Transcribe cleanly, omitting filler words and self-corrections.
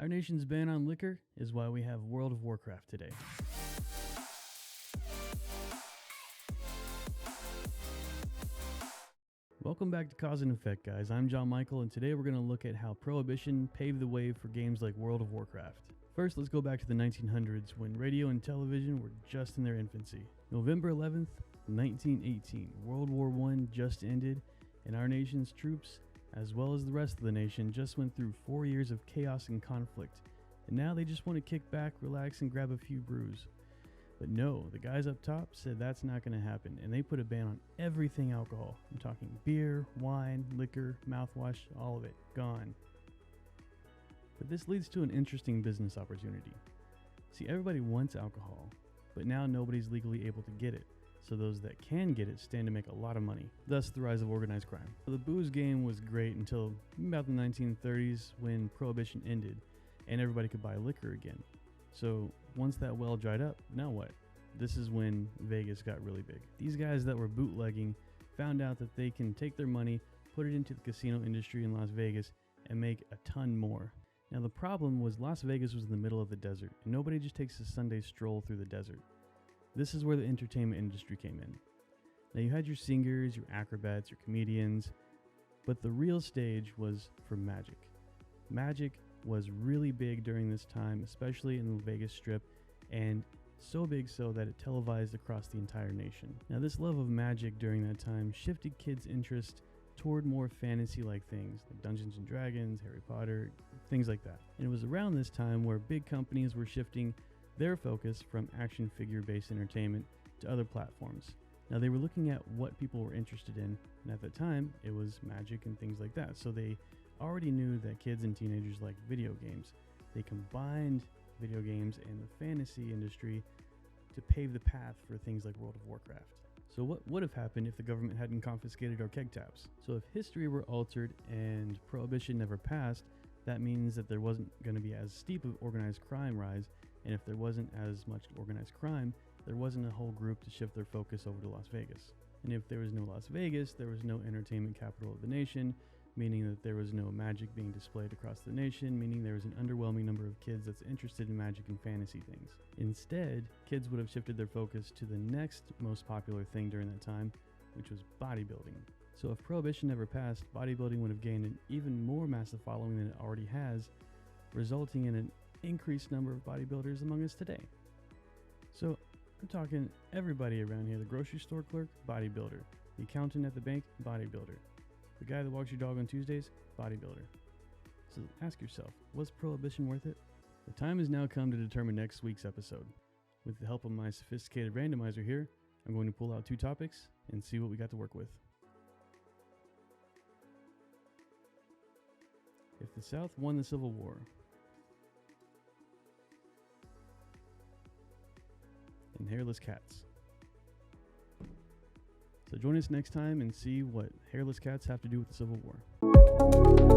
Our nation's ban on liquor is why we have World of Warcraft today. Welcome back to Cause and Effect, guys. I'm Jon-Michael, and today we're going to look at how Prohibition paved the way for games like World of Warcraft. First, let's go back to the 1900s when radio and television were just in their infancy. November 11th, 1918, World War I just ended, and our nation's troops, as well as the rest of the nation, just went through 4 years of chaos and conflict, and now they just want to kick back, relax, and grab a few brews. But no, the guys up top said that's not going to happen, and they put a ban on everything alcohol. I'm talking beer, wine, liquor, mouthwash, all of it, gone. But this leads to an interesting business opportunity. See, everybody wants alcohol, but now nobody's legally able to get it. So those that can get it stand to make a lot of money, thus the rise of organized crime. The booze game was great until about the 1930s when Prohibition ended and everybody could buy liquor again. So once that well dried up, now what? This is when Vegas got really big. These guys that were bootlegging found out that they can take their money, put it into the casino industry in Las Vegas, and make a ton more. Now the problem was Las Vegas was in the middle of the desert, and nobody just takes a Sunday stroll through the desert. This is where the entertainment industry came in. Now you had your singers, your acrobats, your comedians, but the real stage was for magic. Magic was really big during this time, especially in the Vegas Strip, and so big so that it televised across the entire nation. Now this love of magic during that time shifted kids' interest toward more fantasy-like things, like Dungeons and Dragons, Harry Potter, things like that. And it was around this time where big companies were shifting their focus from action figure-based entertainment to other platforms. Now they were looking at what people were interested in, and at the time, it was magic and things like that. So they already knew that kids and teenagers liked video games. They combined video games and the fantasy industry to pave the path for things like World of Warcraft. So what would have happened if the government hadn't confiscated our keg taps? So if history were altered and Prohibition never passed, that means that there wasn't going to be as steep of organized crime rise, and if there wasn't as much organized crime, there wasn't a whole group to shift their focus over to Las Vegas. And if there was no Las Vegas, there was no entertainment capital of the nation, meaning that there was no magic being displayed across the nation, meaning there was an underwhelming number of kids that's interested in magic and fantasy things. Instead, kids would have shifted their focus to the next most popular thing during that time, which was bodybuilding. So if Prohibition never passed, bodybuilding would have gained an even more massive following than it already has, resulting in an increased number of bodybuilders among us today. So I'm talking everybody around here: the grocery store clerk, bodybuilder; the accountant at the bank, bodybuilder; the guy that walks your dog on Tuesdays, bodybuilder. So ask yourself, was Prohibition worth it? The time has now come to determine next week's episode. With the help of my sophisticated randomizer here, I'm going to pull out 2 topics and see what we got to work with. If the South won the Civil War, and hairless cats. So join us next time and see what hairless cats have to do with the Civil War.